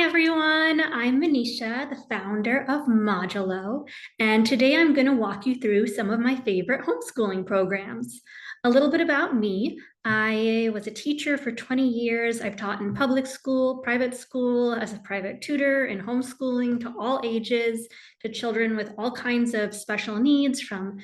Hi everyone, I'm Manisha, the founder of Modulo, and today I'm going to walk you through some of my favorite homeschooling programs. A little bit about me. I was a teacher for 20 years. I've taught in public school, private school, as a private tutor, in homeschooling to all ages, to children with all kinds of special needs, from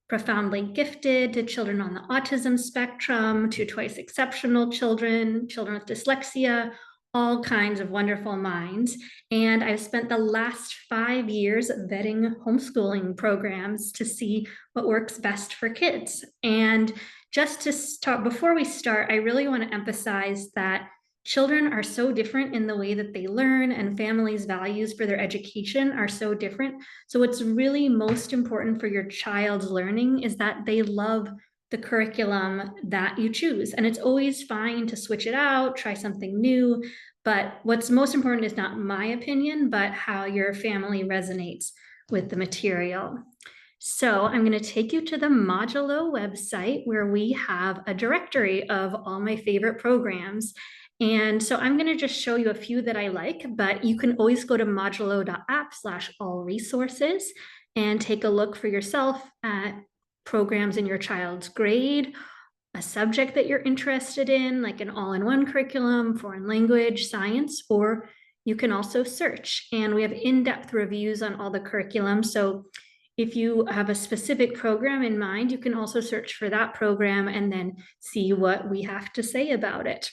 profoundly gifted to children on the autism spectrum, to twice exceptional children, children with dyslexia, all kinds of wonderful minds. And I've spent the last 5 years vetting homeschooling programs to see what works best for kids. And just to start, before we start, I really want to emphasize that children are so different in the way that they learn, and families' values for their education are so different. So what's really most important for your child's learning is that they love the curriculum that you choose. And it's always fine to switch it out, try something new. But what's most important is not my opinion, but how your family resonates with the material. So I'm going to take you to the Modulo website, where we have a directory of all my favorite programs. And so I'm going to just show you a few that I like, but you can always go to modulo.app/all resources and take a look for yourself at programs in your child's grade, a subject that you're interested in, like an all-in-one curriculum, foreign language, science, or you can also search. And we have in-depth reviews on all the curriculum. So if you have a specific program in mind, you can also search for that program and then see what we have to say about it.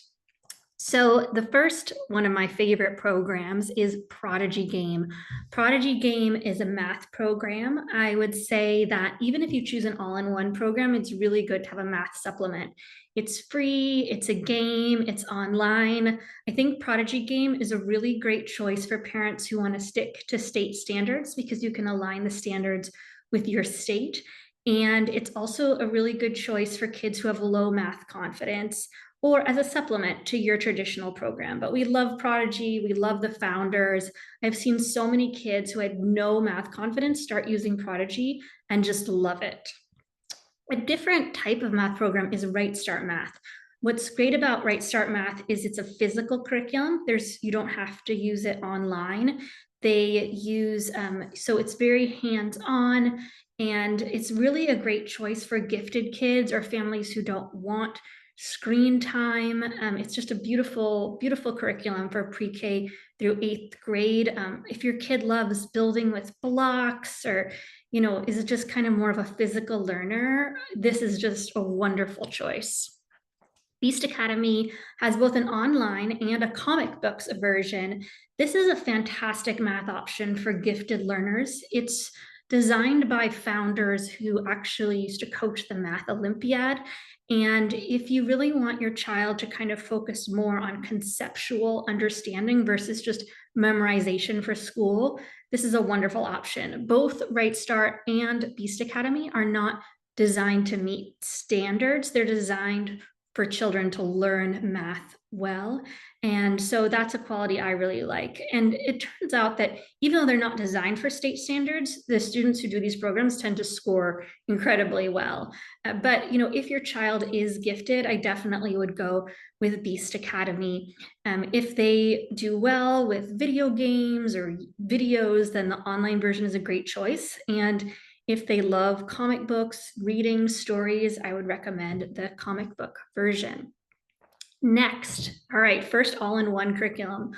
So the first one of my favorite programs is Prodigy Game. Prodigy Game is a math program. I would say that even if you choose an all-in-one program, it's really good to have a math supplement. It's free, it's a game, it's online. I think Prodigy Game is a really great choice for parents who want to stick to state standards, because you can align the standards with your state. And it's also a really good choice for kids who have low math confidence, or as a supplement to your traditional program. But we love Prodigy, we love the founders. I've seen so many kids who had no math confidence start using Prodigy and just love it. A different type of math program is Right Start Math. What's great about Right Start Math is it's a physical curriculum. You don't have to use it online. They use, so it's very hands-on, and it's really a great choice for gifted kids or families who don't want screen time. It's just a beautiful, beautiful curriculum for pre-K through 8th grade. If your kid loves building with blocks, or is it just kind of more of a physical learner, this is just a wonderful choice. Beast Academy has both an online and a comic books version. This is a fantastic math option for gifted learners. It's designed by founders who actually used to coach the Math Olympiad. And if you really want your child to kind of focus more on conceptual understanding versus just memorization for school, this is a wonderful option. Both Right Start and Beast Academy are not designed to meet standards. They're designed for children to learn math well. And so that's a quality I really like. And it turns out that even though they're not designed for state standards, the students who do these programs tend to score incredibly well. But if your child is gifted, I definitely would go with Beast Academy. If they do well with video games or videos, then the online version is a great choice. And if they love comic books, reading stories, I would recommend the comic book version. Next, all right, first all-in-one curriculum.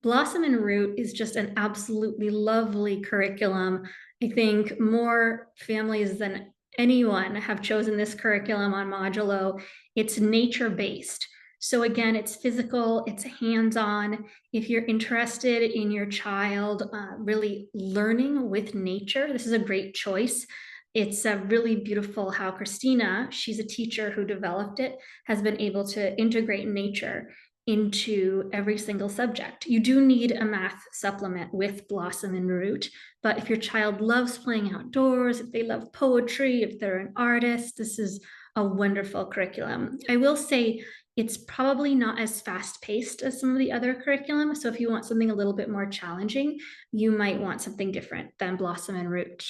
Blossom and Root is just an absolutely lovely curriculum. I think more families than anyone have chosen this curriculum on Modulo. It's nature-based. So again, it's physical, it's hands-on. If you're interested in your child really learning with nature, this is a great choice. It's really beautiful how Christina, she's a teacher who developed it, has been able to integrate nature into every single subject. You do need a math supplement with Blossom and Root, but if your child loves playing outdoors, if they love poetry, if they're an artist, this is a wonderful curriculum. I will say it's probably not as fast-paced as some of the other curriculum, so if you want something a little bit more challenging, you might want something different than Blossom and Root.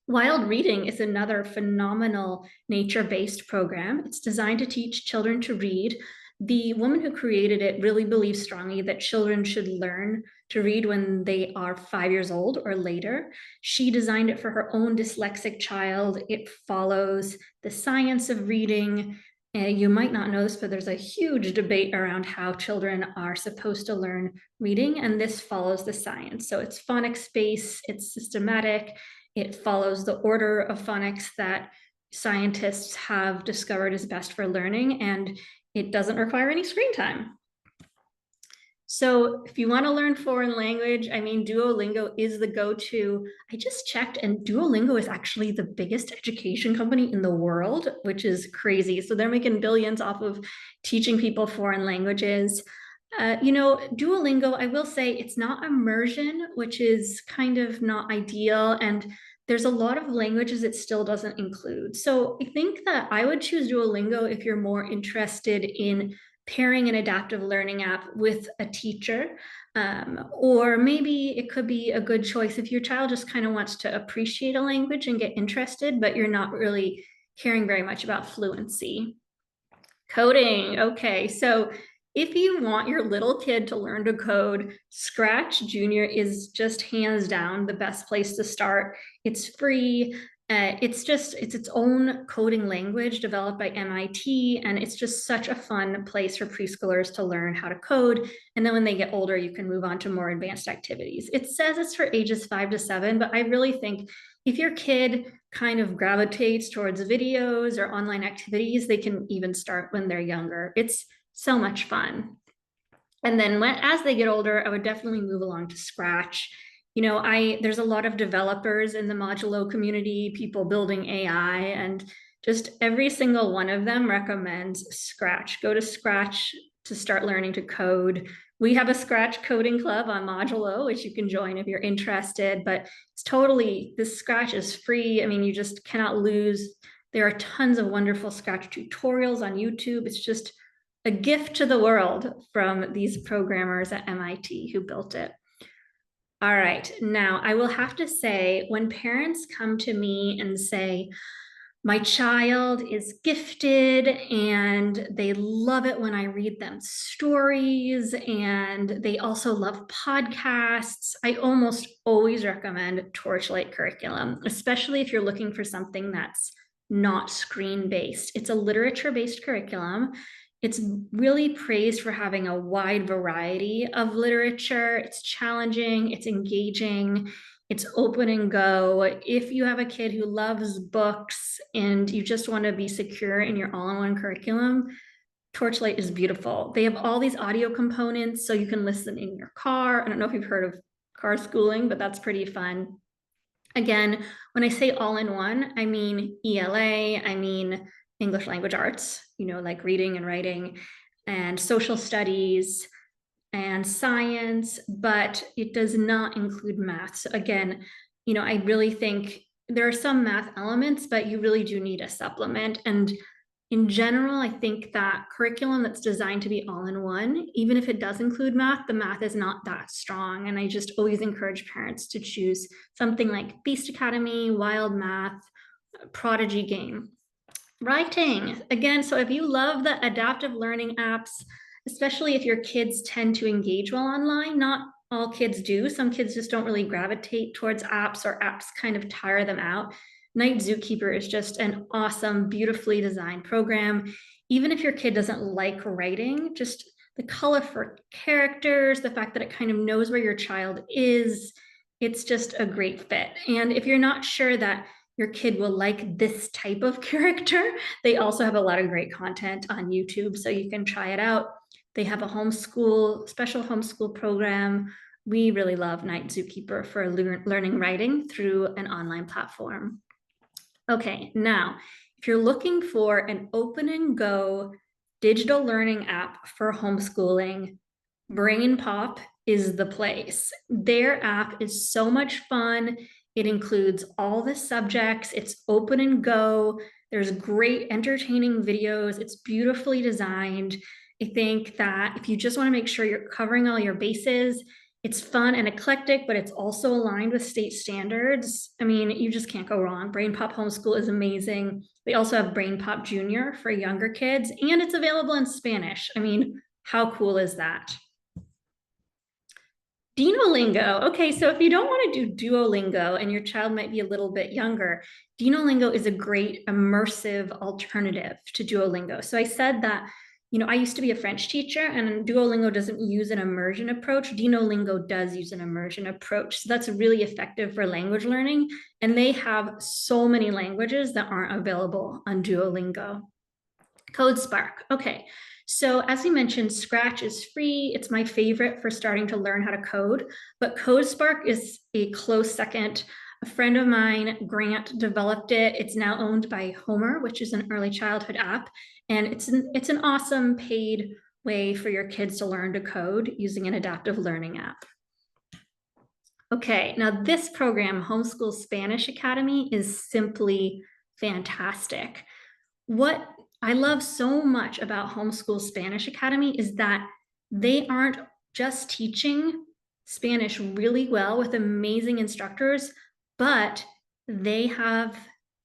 Wild Reading is another phenomenal nature-based program. It's designed to teach children to read. The woman who created it really believes strongly that children should learn to read when they are 5 years old or later. She designed it for her own dyslexic child. It follows the science of reading. You might not know this, but there's a huge debate around how children are supposed to learn reading, and this follows the science. So it's phonics-based, it's systematic, it follows the order of phonics that scientists have discovered is best for learning, and it doesn't require any screen time. So if you want to learn foreign language, I mean, Duolingo is the go-to. I just checked, and Duolingo is actually the biggest education company in the world, which is crazy. So they're making billions off of teaching people foreign languages. Duolingo, I will say it's not immersion, which is kind of not ideal. And there's a lot of languages it still doesn't include. So I think that I would choose Duolingo if you're more interested in pairing an adaptive learning app with a teacher. Or maybe it could be a good choice if your child just kind of wants to appreciate a language and get interested, but you're not really caring very much about fluency. Coding, okay. So if you want your little kid to learn to code, Scratch Junior is just hands down the best place to start. It's free. It's its own coding language developed by MIT, and it's just such a fun place for preschoolers to learn how to code. And then when they get older, you can move on to more advanced activities. It says it's for ages 5 to 7, but I really think if your kid kind of gravitates towards videos or online activities, they can even start when they're younger. It's so much fun. And then as they get older, I would definitely move along to Scratch. There's a lot of developers in the Modulo community, people building AI, and just every single one of them recommends Scratch. Go to Scratch to start learning to code. We have a Scratch coding club on Modulo, which you can join if you're interested, but this Scratch is free. I mean, you just cannot lose. There are tons of wonderful Scratch tutorials on YouTube. It's just a gift to the world from these programmers at MIT who built it. All right, now I will have to say, when parents come to me and say, my child is gifted and they love it when I read them stories, and they also love podcasts, I almost always recommend Torchlight Curriculum, especially if you're looking for something that's not screen-based. It's a literature-based curriculum. It's really praised for having a wide variety of literature. It's challenging, it's engaging, it's open and go. If you have a kid who loves books and you just want to be secure in your all-in-one curriculum, Torchlight is beautiful. They have all these audio components so you can listen in your car. I don't know if you've heard of car schooling, but that's pretty fun. Again, when I say all-in-one, I mean ELA, I mean English language arts, like reading and writing and social studies and science, but it does not include math. So again, I really think there are some math elements, but you really do need a supplement. And in general, I think that curriculum that's designed to be all in one, even if it does include math, the math is not that strong. And I just always encourage parents to choose something like Beast Academy, Wild Math, Prodigy Game. Writing, again, so if you love the adaptive learning apps, especially if your kids tend to engage well online, not all kids do. Some kids just don't really gravitate towards apps, or apps kind of tire them out. Night Zookeeper is just an awesome, beautifully designed program. Even if your kid doesn't like writing, just the colorful characters, the fact that it kind of knows where your child is, it's just a great fit. And if you're not sure that your kid will like this type of character, they also have a lot of great content on YouTube, so you can try it out. They have a special homeschool program. We really love Night Zookeeper for learning writing through an online platform. Okay, now, if you're looking for an open and go digital learning app for homeschooling, Brain Pop is the place. Their app is so much fun. It includes all the subjects. It's open and go. There's great entertaining videos. It's beautifully designed. I think that if you just want to make sure you're covering all your bases, It's fun and eclectic, but it's also aligned with state standards. I mean, you just can't go wrong. Brain Pop Homeschool is amazing. We also have Brain Pop Junior for younger kids, and it's available in Spanish. I mean, how cool is that? Duolingo. Okay, so if you don't want to do Duolingo and your child might be a little bit younger, Duolingo is a great immersive alternative to Duolingo. So I said that, I used to be a French teacher and Duolingo doesn't use an immersion approach. Duolingo does use an immersion approach. So that's really effective for language learning. And they have so many languages that aren't available on Duolingo. CodeSpark. Okay. So as we mentioned, Scratch is free. It's my favorite for starting to learn how to code, but CodeSpark is a close second. A friend of mine, Grant, developed it. It's now owned by Homer, which is an early childhood app. And it's an awesome paid way for your kids to learn to code using an adaptive learning app. Okay, now this program, Homeschool Spanish Academy, is simply fantastic. What I love so much about Homeschool Spanish Academy is that they aren't just teaching Spanish really well with amazing instructors, but they have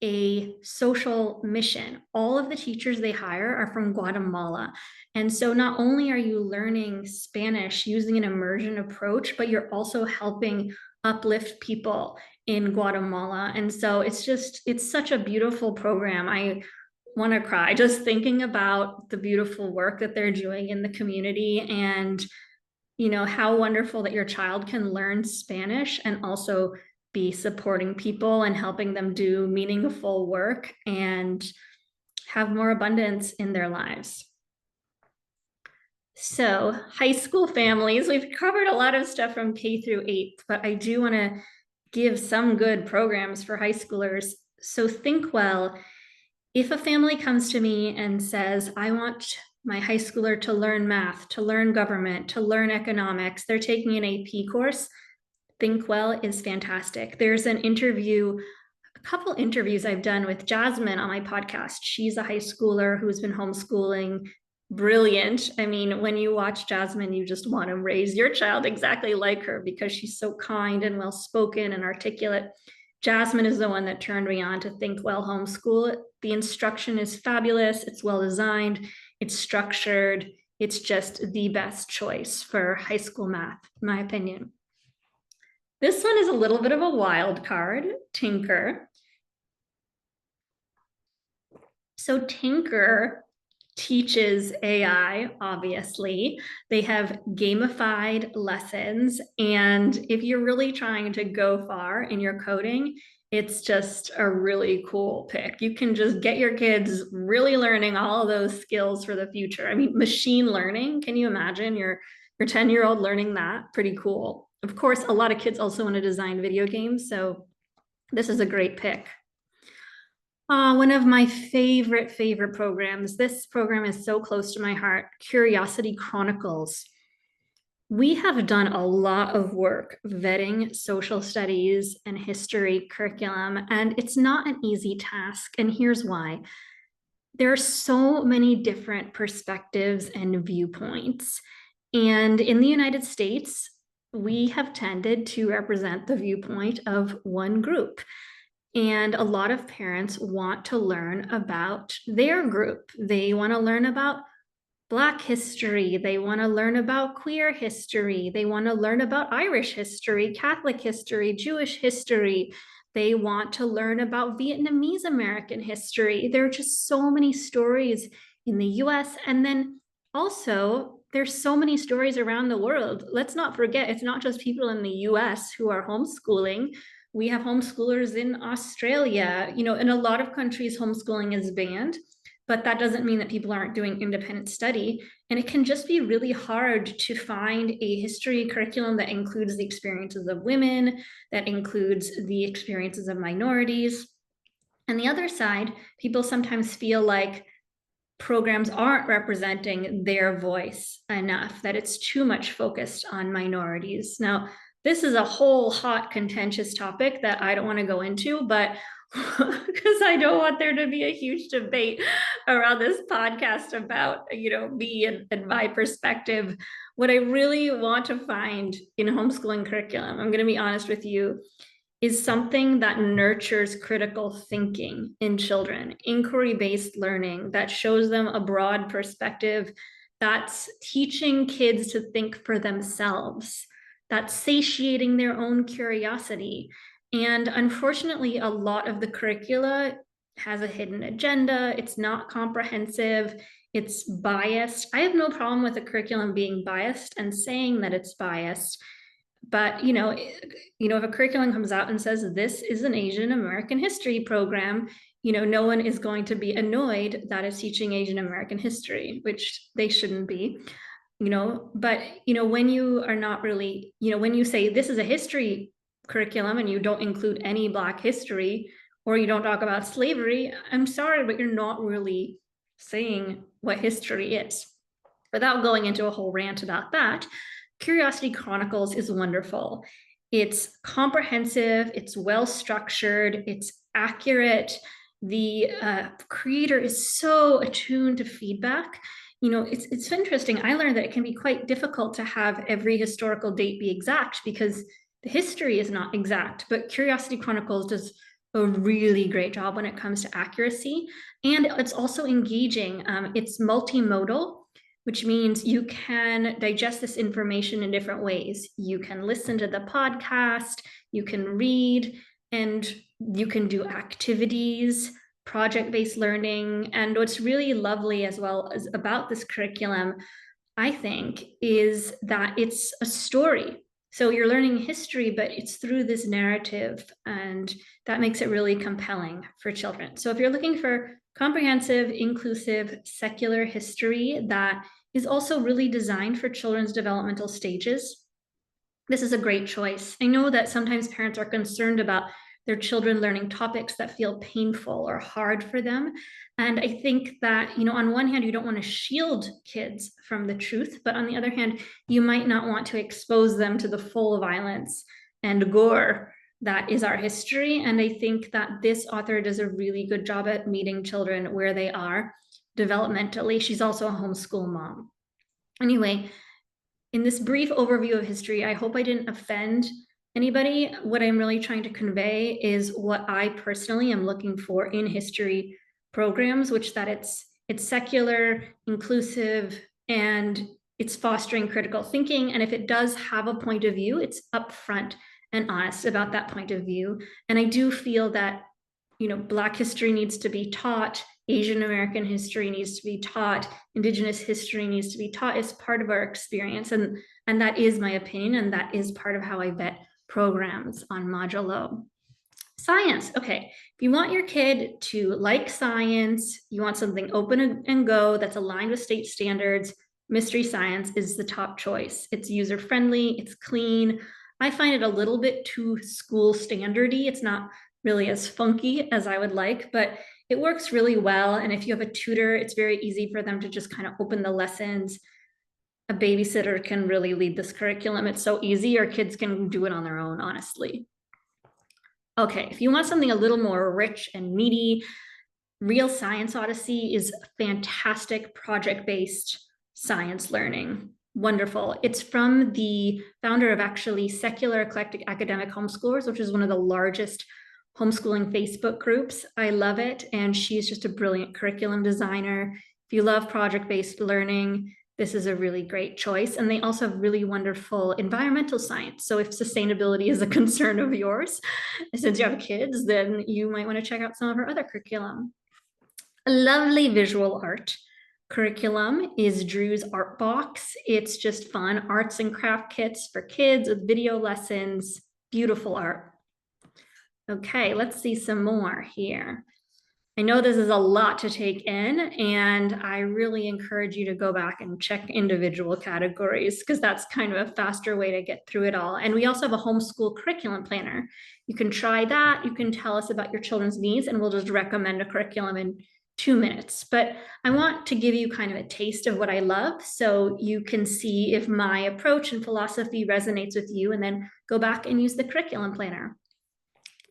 a social mission. All of the teachers they hire are from Guatemala. And so not only are you learning Spanish using an immersion approach, but you're also helping uplift people in Guatemala. And so it's such a beautiful program. I want to cry just thinking about the beautiful work that they're doing in the community and how wonderful that your child can learn Spanish and also be supporting people and helping them do meaningful work and have more abundance in their lives. So high school families, we've covered a lot of stuff from K through 8, but I do want to give some good programs for high schoolers. So think well. If a family comes to me and says, I want my high schooler to learn math, to learn government, to learn economics, they're taking an AP course, Think Well is fantastic. There's a couple interviews I've done with Jasmine on my podcast. She's a high schooler who's been homeschooling. Brilliant. I mean, when you watch Jasmine, you just want to raise your child exactly like her because she's so kind and well-spoken and articulate. Jasmine is the one that turned me on to Think Well Homeschool. The instruction is fabulous. It's well designed. It's structured. It's just the best choice for high school math, in my opinion. This one is a little bit of a wild card, Tinker. So Tinker teaches AI, obviously. They have gamified lessons. And if you're really trying to go far in your coding, it's just a really cool pick. You can just get your kids really learning all of those skills for the future. I mean, machine learning, can you imagine your 10-year-old learning that? Pretty cool. Of course, a lot of kids also want to design video games, so this is a great pick. One of my favorite programs. This program is so close to my heart, Curiosity Chronicles. We have done a lot of work vetting social studies and history curriculum, and it's not an easy task. And here's why. There are so many different perspectives and viewpoints. And in the United States, we have tended to represent the viewpoint of one group. And a lot of parents want to learn about their group. They want to learn about Black history. They want to learn about queer history. They want to learn about Irish history, Catholic history, Jewish history. They want to learn about Vietnamese American history. There are just so many stories in the US. And then also, there's so many stories around the world. Let's not forget, it's not just people in the US who are homeschooling. We have homeschoolers in Australia. In a lot of countries, homeschooling is banned, but that doesn't mean that people aren't doing independent study. And it can just be really hard to find a history curriculum that includes the experiences of women, that includes the experiences of minorities. On the other side, people sometimes feel like programs aren't representing their voice enough, that it's too much focused on minorities. Now, this is a whole hot, contentious topic that I don't want to go into, but because I don't want there to be a huge debate around this podcast about, me and my perspective. What I really want to find in homeschooling curriculum, I'm going to be honest with you, is something that nurtures critical thinking in children, inquiry-based learning that shows them a broad perspective, that's teaching kids to think for themselves, that's satiating their own curiosity. And unfortunately, a lot of the curricula has a hidden agenda. It's not comprehensive. It's biased. I have no problem with a curriculum being biased and saying that it's biased. But if a curriculum comes out and says this is an Asian American history program, no one is going to be annoyed that it's teaching Asian American history, which they shouldn't be. But when you are not really, when you say this is a history curriculum and you don't include any Black history, or you don't talk about slavery, I'm sorry, but you're not really saying what history is. Without going into a whole rant about that, Curiosity Chronicles is wonderful. It's comprehensive, it's well structured, it's accurate. The creator is so attuned to feedback. It's interesting. I learned that it can be quite difficult to have every historical date be exact because the history is not exact, but Curiosity Chronicles does a really great job when it comes to accuracy. And it's also engaging. It's multimodal, which means you can digest this information in different ways. You can listen to the podcast, you can read, and you can do activities, project-based learning. And what's really lovely as well as about this curriculum, I think, is that it's a story. So you're learning history, but it's through this narrative, and that makes it really compelling for children. So if you're looking for comprehensive, inclusive, secular history that is also really designed for children's developmental stages, this is a great choice. I know that sometimes parents are concerned about their children learning topics that feel painful or hard for them. And I think that, on one hand, you don't want to shield kids from the truth, but on the other hand, you might not want to expose them to the full violence and gore that is our history. And I think that this author does a really good job at meeting children where they are developmentally. She's also a homeschool mom. Anyway, in this brief overview of history, I hope I didn't offend anybody. What I'm really trying to convey is what I personally am looking for in history programs, which that it's secular, inclusive, and it's fostering critical thinking. And if it does have a point of view, it's upfront and honest about that point of view. And I do feel that, Black history needs to be taught, Asian American history needs to be taught, Indigenous history needs to be taught as part of our experience. And that is my opinion, and that is part of how I vet programs on Modulo. Science. Okay, if you want your kid to like science, you want something open and go that's aligned with state standards, Mystery Science is the top choice. It's user-friendly, it's clean. I find it a little bit too school standardy. It's not really as funky as I would like, but it works really well. And if you have a tutor, it's very easy for them to just kind of open the lessons. A babysitter can really lead this curriculum. It's so easy, or kids can do it on their own, honestly. Okay, if you want something a little more rich and meaty, Real Science Odyssey is fantastic project-based science learning. Wonderful. It's from the founder of actually Secular Eclectic Academic Homeschoolers, which is one of the largest homeschooling Facebook groups. I love it. And she's just a brilliant curriculum designer. If you love project-based learning, this is a really great choice. And they also have really wonderful environmental science. So if sustainability is a concern of yours, since you have kids, then you might want to check out some of her other curriculum. A lovely visual art curriculum is Drew's Art Box. It's just fun arts and craft kits for kids with video lessons, beautiful art. Okay, let's see some more here. I know this is a lot to take in, and I really encourage you to go back and check individual categories because that's kind of a faster way to get through it all. And we also have a homeschool curriculum planner. You can try that. You can tell us about your children's needs, and we'll just recommend a curriculum in 2 minutes. But I want to give you kind of a taste of what I love so you can see if my approach and philosophy resonates with you, and then go back and use the curriculum planner.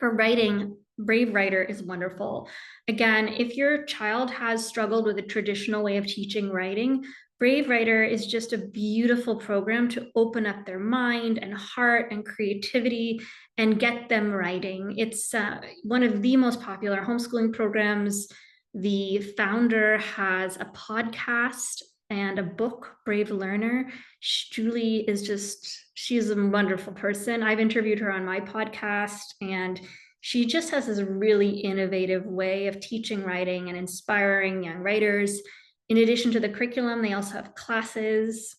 For writing, Brave Writer is wonderful. Again, if your child has struggled with a traditional way of teaching writing, Brave Writer is just a beautiful program to open up their mind and heart and creativity and get them writing. It's one of the most popular homeschooling programs. The founder has a podcast and a book, Brave Learner. Julie is she's a wonderful person. I've interviewed her on my podcast, and she just has this really innovative way of teaching writing and inspiring young writers. In addition to the curriculum, they also have classes.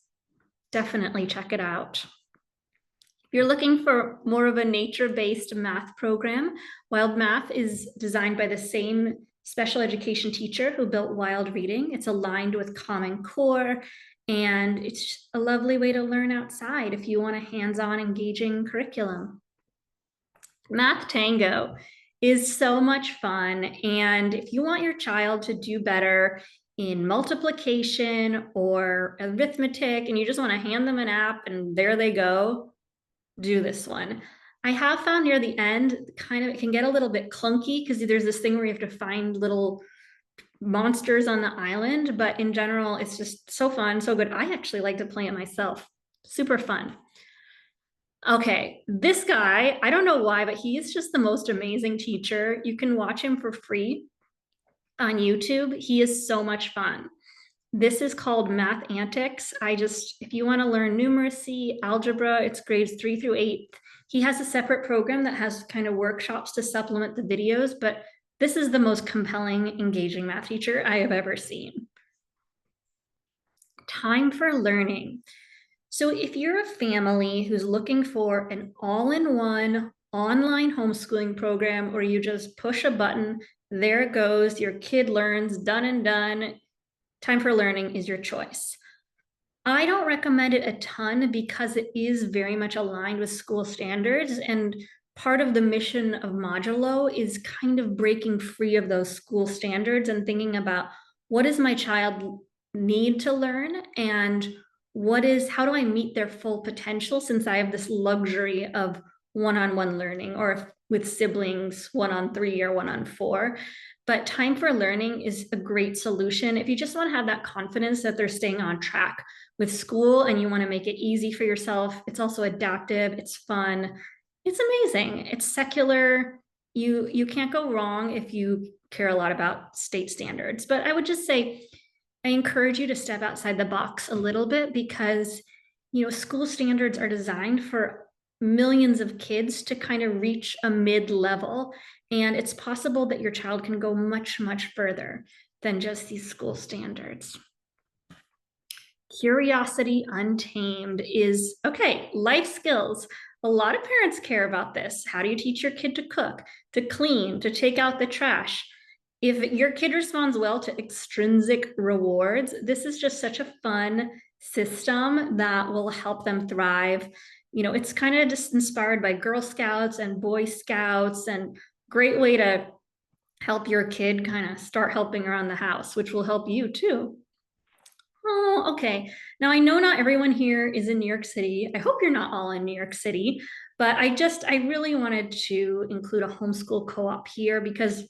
Definitely check it out. If you're looking for more of a nature-based math program, Wild Math is designed by the same special education teacher who built Wild Reading. It's aligned with Common Core, and it's a lovely way to learn outside if you want a hands-on, engaging curriculum. Math Tango is so much fun, and if you want your child to do better in multiplication or arithmetic and you just want to hand them an app and there they go, do this one. I have found near the end, it can get a little bit clunky because there's this thing where you have to find little monsters on the island, but in general, it's just so fun, so good. I actually like to play it myself. Super fun. Okay, this guy, I don't know why, but he is just the most amazing teacher. You can watch him for free on YouTube. He is so much fun. This is called Math Antics. If you want to learn numeracy, algebra, it's grades 3 through 8. He has a separate program that has kind of workshops to supplement the videos, but this is the most compelling, engaging math teacher I have ever seen. Time for learning. So if you're a family who's looking for an all-in-one online homeschooling program where you just push a button, there it goes, your kid learns, done and done, Time for Learning is your choice. I don't recommend it a ton because it is very much aligned with school standards, and part of the mission of Modulo is kind of breaking free of those school standards and thinking about what does my child need to learn and how do I meet their full potential, since I have this luxury of one-on-one learning, or with siblings, 1-on-3 or 1-on-4. But Time for Learning is a great solution if you just want to have that confidence that they're staying on track with school and you want to make it easy for yourself. It's also adaptive, it's fun, it's amazing, it's secular. You can't go wrong if you care a lot about state standards. But I would just say, I encourage you to step outside the box a little bit, because school standards are designed for millions of kids to kind of reach a mid-level, and it's possible that your child can go much, much further than just these school standards. Curiosity Untamed is, okay, life skills. A lot of parents care about this. How do you teach your kid to cook, to clean, to take out the trash? If your kid responds well to extrinsic rewards, this is just such a fun system that will help them thrive. It's kind of just inspired by Girl Scouts and Boy Scouts, and great way to help your kid kind of start helping around the house, which will help you too. Oh, okay. Now I know not everyone here is in New York City. I hope you're not all in New York City, but I really wanted to include a homeschool co-op here, because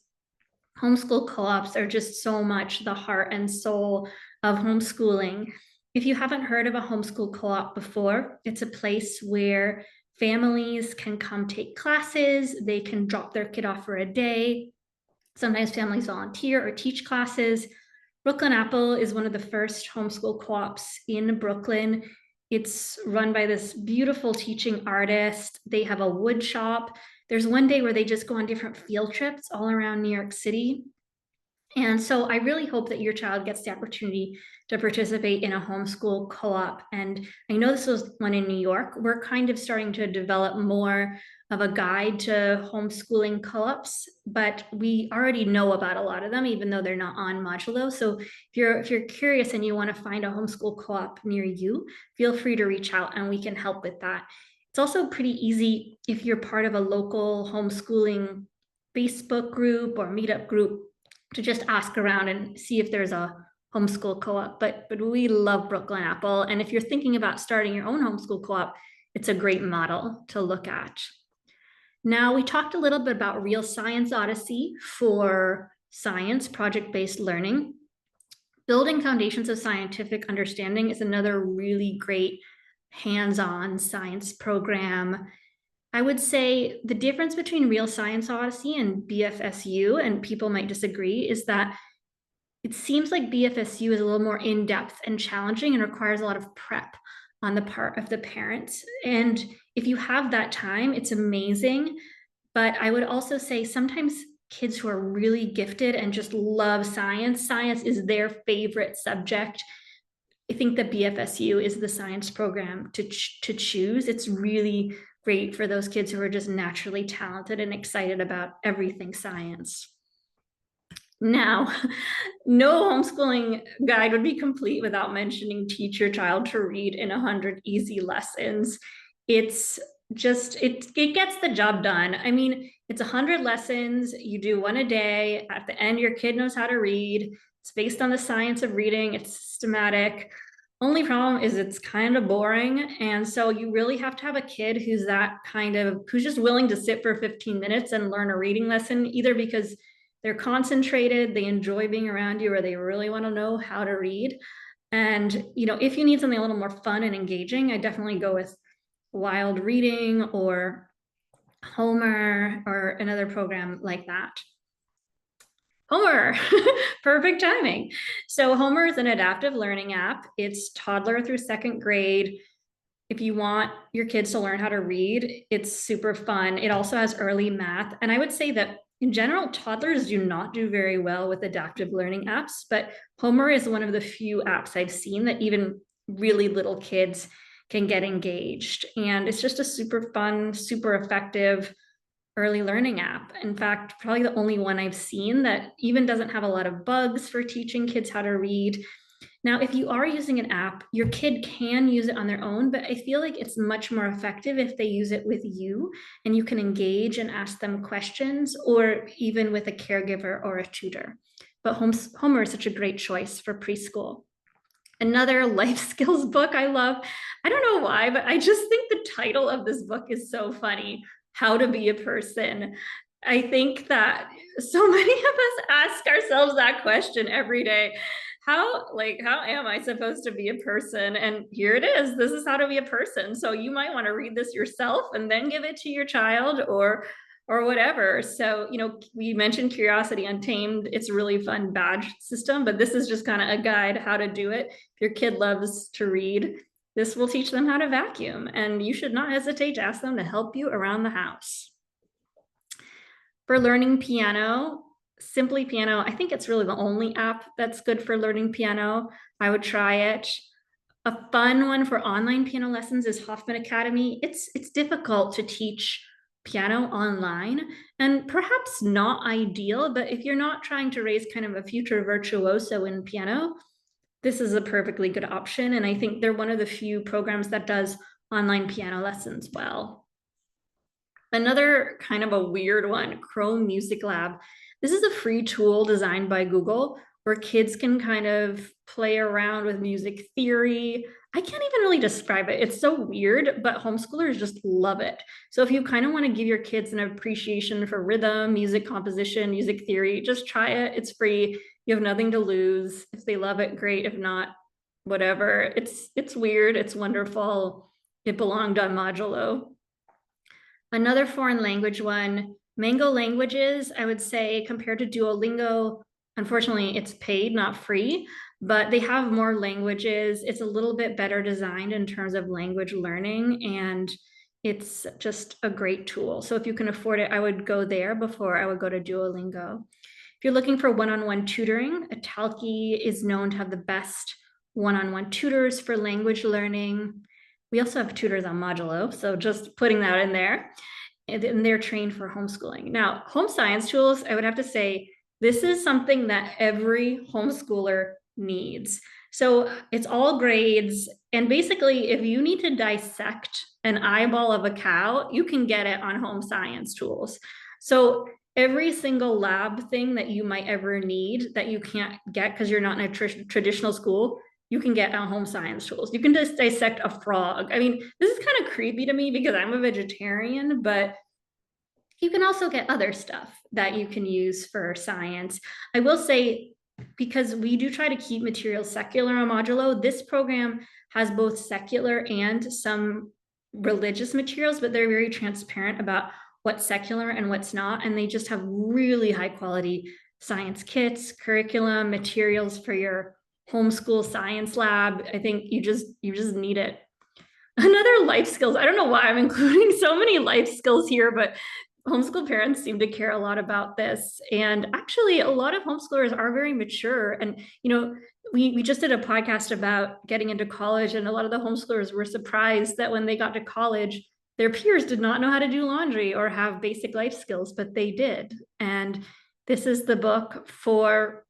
homeschool co-ops are just so much the heart and soul of homeschooling. If you haven't heard of a homeschool co-op before, it's a place where families can come take classes, they can drop their kid off for a day. Sometimes families volunteer or teach classes. Brooklyn Apple is one of the first homeschool co-ops in Brooklyn. It's run by this beautiful teaching artist. They have a wood shop. There's one day where they just go on different field trips all around New York City. And so I really hope that your child gets the opportunity to participate in a homeschool co-op. And I know this was one in New York. We're kind of starting to develop more of a guide to homeschooling co-ops, but we already know about a lot of them, even though they're not on Modulo. So if you're curious and you want to find a homeschool co-op near you, feel free to reach out and we can help with that. It's also pretty easy if you're part of a local homeschooling Facebook group or meetup group to just ask around and see if there's a homeschool co-op. But we love Brooklyn Apple. And if you're thinking about starting your own homeschool co-op, it's a great model to look at. Now, we talked a little bit about Real Science Odyssey for science, project-based learning. Building Foundations of Scientific Understanding is another really great hands-on science program. I would say the difference between Real Science Odyssey and BFSU, and people might disagree, is that it seems like BFSU is a little more in-depth and challenging and requires a lot of prep on the part of the parents. And if you have that time, it's amazing. But I would also say sometimes kids who are really gifted and just love science, science is their favorite subject. I think the BFSU is the science program to choose. It's really great for those kids who are just naturally talented and excited about everything science. Now, no homeschooling guide would be complete without mentioning Teach Your Child to Read in 100 Easy Lessons. It's just, it gets the job done. I mean, it's 100 lessons, you do one a day. At the end, your kid knows how to read. It's based on the science of reading, it's systematic. Only problem is it's kind of boring. And so you really have to have a kid who's who's just willing to sit for 15 minutes and learn a reading lesson, either because they're concentrated, they enjoy being around you, or they really want to know how to read. And, if you need something a little more fun and engaging, I definitely go with Wild Reading or Homer or another program like that. Homer, perfect timing. So Homer is an adaptive learning app. It's toddler through second grade. If you want your kids to learn how to read, it's super fun. It also has early math. And I would say that in general, toddlers do not do very well with adaptive learning apps, but Homer is one of the few apps I've seen that even really little kids can get engaged. And it's just a super fun, super effective early learning app. In fact, probably the only one I've seen that even doesn't have a lot of bugs for teaching kids how to read. Now, if you are using an app, your kid can use it on their own, but I feel like it's much more effective if they use it with you and you can engage and ask them questions, or even with a caregiver or a tutor. But Homer is such a great choice for preschool. Another life skills book I love. I don't know why, but I just think the title of this book is so funny. How to Be a Person. I think that so many of us ask ourselves that question every day. How am I supposed to be a person? And here it is. This is how to be a person. So you might want to read this yourself and then give it to your child or whatever. So, we mentioned Curiosity Untamed. It's a really fun badge system, but this is just kind of a guide how to do it. If your kid loves to read, this will teach them how to vacuum, and you should not hesitate to ask them to help you around the house. For learning piano, Simply Piano, I think it's really the only app that's good for learning piano. I would try it. A fun one for online piano lessons is Hoffman Academy. It's difficult to teach piano online and perhaps not ideal, but if you're not trying to raise kind of a future virtuoso in piano, this is a perfectly good option. And I think they're one of the few programs that does online piano lessons well. Another kind of a weird one, Chrome Music Lab. This is a free tool designed by Google where kids can kind of play around with music theory. I can't even really describe it. It's so weird, but homeschoolers just love it. So if you kind of want to give your kids an appreciation for rhythm, music composition, music theory, just try it. It's free. You have nothing to lose. If they love it, great. If not, whatever. It's weird. It's wonderful. It belonged on Modulo. Another foreign language one, Mango Languages, I would say compared to Duolingo, unfortunately it's paid, not free, but they have more languages. It's a little bit better designed in terms of language learning, and it's just a great tool. So if you can afford it, I would go there before I would go to Duolingo. If you're looking for one-on-one tutoring, Italki is known to have the best one-on-one tutors for language learning. We also have tutors on Modulo, so just putting that in there. And they're trained for homeschooling. Now, home science tools, I would have to say, this is something that every homeschooler needs. So it's all grades. And basically, if you need to dissect an eyeball of a cow, you can get it on home science tools. So every single lab thing that you might ever need that you can't get because you're not in a traditional school, you can get on home science tools. You can just dissect a frog. I mean, this is kind of creepy to me because I'm a vegetarian, but You can also get other stuff that you can use for science. I will say, because we do try to keep materials secular on Modulo, this program has both secular and some religious materials, but they're very transparent about what's secular and what's not. And they just have really high quality science kits, curriculum, materials for your homeschool science lab. I think you just need it. Another life skills. I don't know why I'm including so many life skills here, but homeschool parents seem to care a lot about this. And actually, a lot of homeschoolers are very mature. And, we just did a podcast about getting into college, and a lot of the homeschoolers were surprised that when they got to college, their peers did not know how to do laundry or have basic life skills, but they did. And this is the book for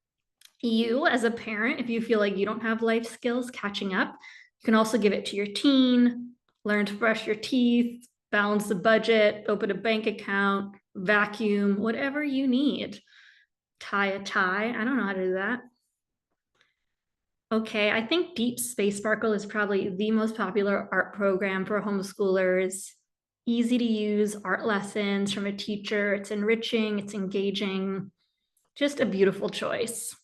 you as a parent. If you feel like you don't have life skills catching up, you can also give it to your teen, learn to brush your teeth, balance the budget, open a bank account, vacuum, whatever you need. Tie a tie. I don't know how to do that. Okay, I think Deep Space Sparkle is probably the most popular art program for homeschoolers. Easy to use art lessons from a teacher. It's enriching, it's engaging, just a beautiful choice.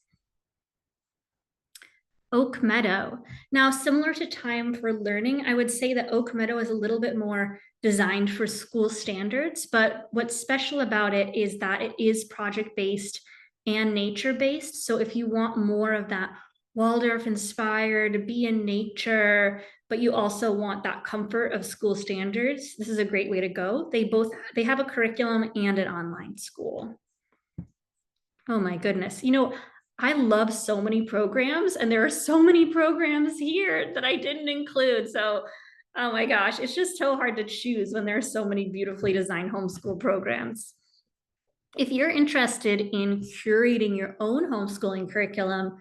Oak Meadow. Now, similar to Time for Learning, I would say that Oak Meadow is a little bit more designed for school standards, but what's special about it is that it is project-based and nature-based. So if you want more of that Waldorf inspired, be in nature, but you also want that comfort of school standards, this is a great way to go. They have a curriculum and an online school. Oh my goodness. I love so many programs, and there are so many programs here that I didn't include. So, oh my gosh, it's just so hard to choose when there are so many beautifully designed homeschool programs. If you're interested in curating your own homeschooling curriculum,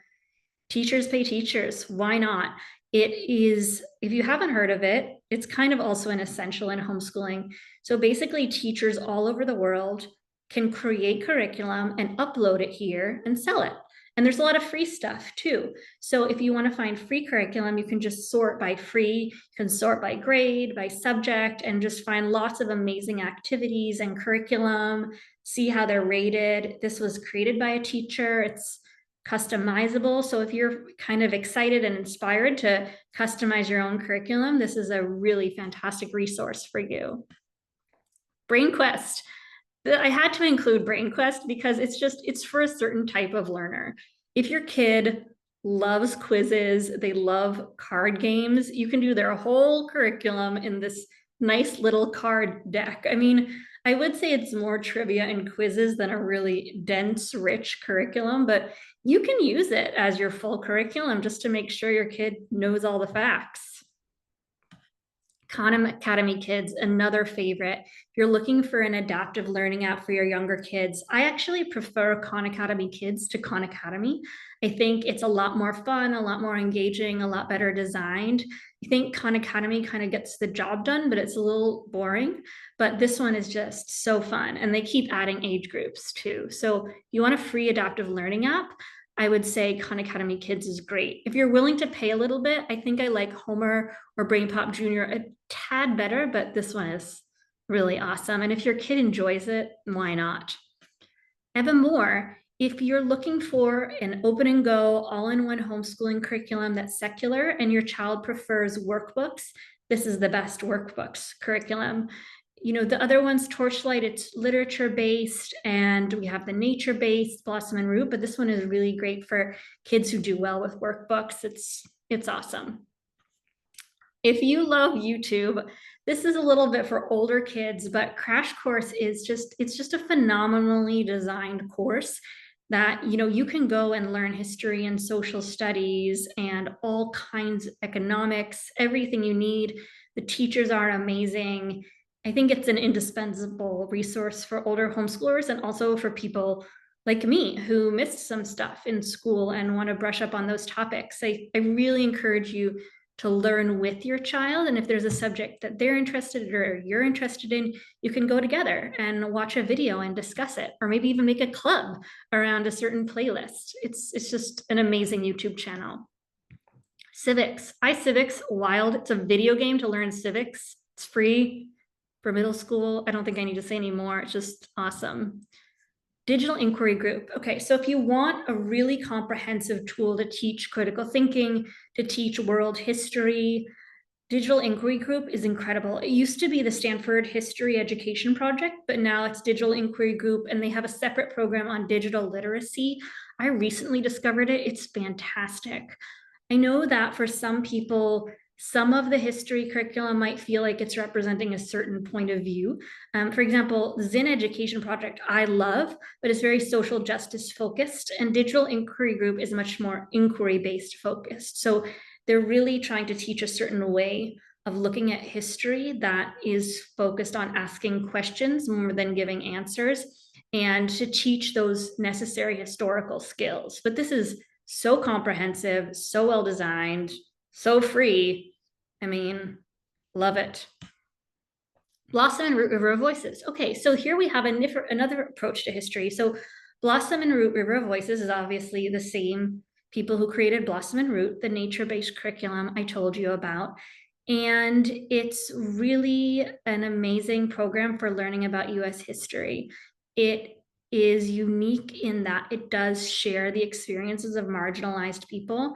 Teachers Pay Teachers, why not? It is, if you haven't heard of it, it's kind of also an essential in homeschooling. So basically, teachers all over the world can create curriculum and upload it here and sell it. And there's a lot of free stuff too. So if you want to find free curriculum, you can just sort by free, you can sort by grade, by subject, and just find lots of amazing activities and curriculum, see how they're rated. This was created by a teacher. It's customizable. So if you're kind of excited and inspired to customize your own curriculum, this is a really fantastic resource for you. BrainQuest. I had to include BrainQuest because it's for a certain type of learner. If your kid loves quizzes, they love card games, you can do their whole curriculum in this nice little card deck. I mean, I would say it's more trivia and quizzes than a really dense, rich curriculum, but you can use it as your full curriculum just to make sure your kid knows all the facts. Khan Academy Kids, another favorite. If you're looking for an adaptive learning app for your younger kids, I actually prefer Khan Academy Kids to Khan Academy. I think it's a lot more fun, a lot more engaging, a lot better designed. I think Khan Academy kind of gets the job done, but it's a little boring. But this one is just so fun. And they keep adding age groups too. So if you want a free adaptive learning app, I would say Khan Academy Kids is great. If you're willing to pay a little bit, I think I like Homer or Brain Pop Junior a tad better, but this one is really awesome. And if your kid enjoys it, why not? Even more, if you're looking for an open and go, all-in-one homeschooling curriculum that's secular and your child prefers workbooks, this is the best workbooks curriculum. The other one's Torchlight, it's literature-based, and we have the nature-based Blossom and Root, but this one is really great for kids who do well with workbooks. It's awesome. If you love YouTube, this is a little bit for older kids, but Crash Course is it's just a phenomenally designed course that you can go and learn history and social studies and all kinds of economics, everything you need. The teachers are amazing. I think it's an indispensable resource for older homeschoolers and also for people like me who missed some stuff in school and want to brush up on those topics. I really encourage you to learn with your child. And if there's a subject that they're interested in or you're interested in, you can go together and watch a video and discuss it, or maybe even make a club around a certain playlist. It's just an amazing YouTube channel. Civics, iCivics, Wild. It's a video game to learn civics. It's free. For middle school, I don't think I need to say any more. It's just awesome. Digital inquiry group. Okay, so if you want a really comprehensive tool to teach critical thinking, to teach world history, Digital Inquiry Group is incredible. It used to be the Stanford History Education Project, but now it's Digital Inquiry Group, and they have a separate program on digital literacy. I recently discovered it. It's fantastic. I know that for some people, some of the history curriculum might feel like it's representing a certain point of view. For example, the Zinn Education Project I love, but it's very social justice focused, and Digital Inquiry Group is much more inquiry-based focused. So they're really trying to teach a certain way of looking at history that is focused on asking questions more than giving answers, and to teach those necessary historical skills. But this is so comprehensive, so well designed, so free. I mean, love it. Blossom and Root River of Voices. Okay, so here we have another approach to history. So Blossom and Root River of Voices is obviously the same people who created Blossom and Root, the nature-based curriculum I told you about. And it's really an amazing program for learning about US history. It is unique in that it does share the experiences of marginalized people.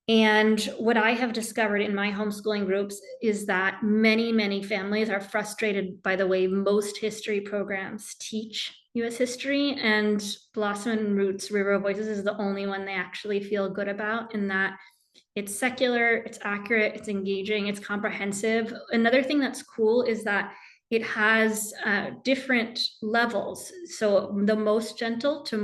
And what I have discovered in my homeschooling groups is that many families are frustrated by the way most history programs teach US history, and Blossom and Roots River of Voices is the only one they actually feel good about, in that it's secular, it's accurate, it's engaging, it's comprehensive. Another thing that's cool is that it has different levels. So the most gentle to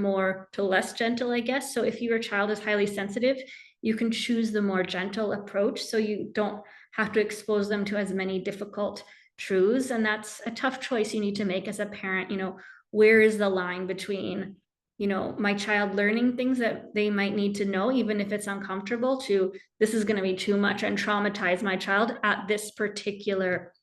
less gentle, I guess. So if your child is highly sensitive, you can choose the more gentle approach, so you don't have to expose them to as many difficult truths. And that's a tough choice you need to make as a parent. Where is the line between, my child learning things that they might need to know, even if it's uncomfortable, to this is going to be too much and traumatize my child at this particular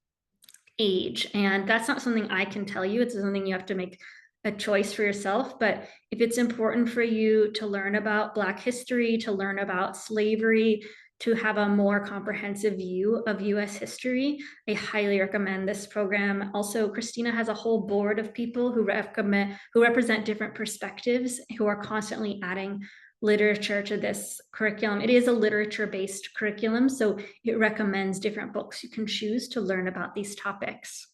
age. And that's not something I can tell you. It's something you have to make a choice for yourself. But if it's important for you to learn about Black history, to learn about slavery, to have a more comprehensive view of US history, I highly recommend this program. Also, Christina has a whole board of people who represent different perspectives, who are constantly adding literature to this curriculum. It is a literature-based curriculum, so it recommends different books you can choose to learn about these topics.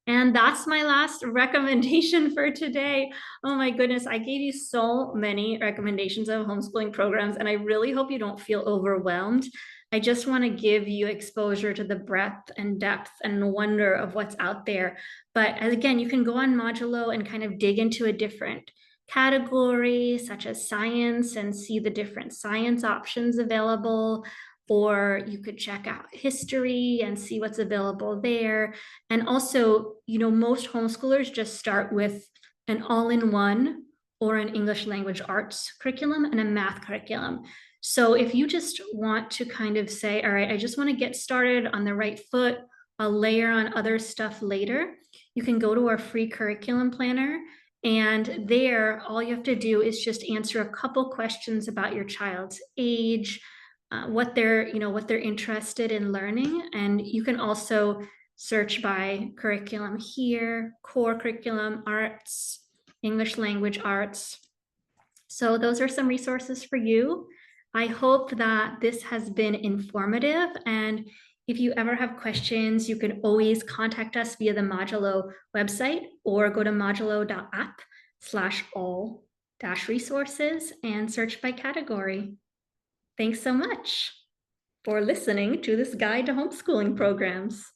And that's my last recommendation for today. Oh my goodness, I gave you so many recommendations of homeschooling programs, and I really hope you don't feel overwhelmed. I just want to give you exposure to the breadth and depth and wonder of what's out there. But again, you can go on Modulo and kind of dig into a different category, such as science, and see the different science options available. Or you could check out history and see what's available there. And also, most homeschoolers just start with an all-in-one or an English language arts curriculum and a math curriculum. So if you just want to kind of say, all right, I just want to get started on the right foot, I'll layer on other stuff later, you can go to our free curriculum planner. And there, all you have to do is just answer a couple questions about your child's age, what they're interested in learning. And you can also search by curriculum here, core curriculum, arts, English language arts. So those are some resources for you. I hope that this has been informative, and if you ever have questions, you can always contact us via the Modulo website, or go to modulo.app/all-resources and search by category. Thanks so much for listening to this guide to homeschooling programs.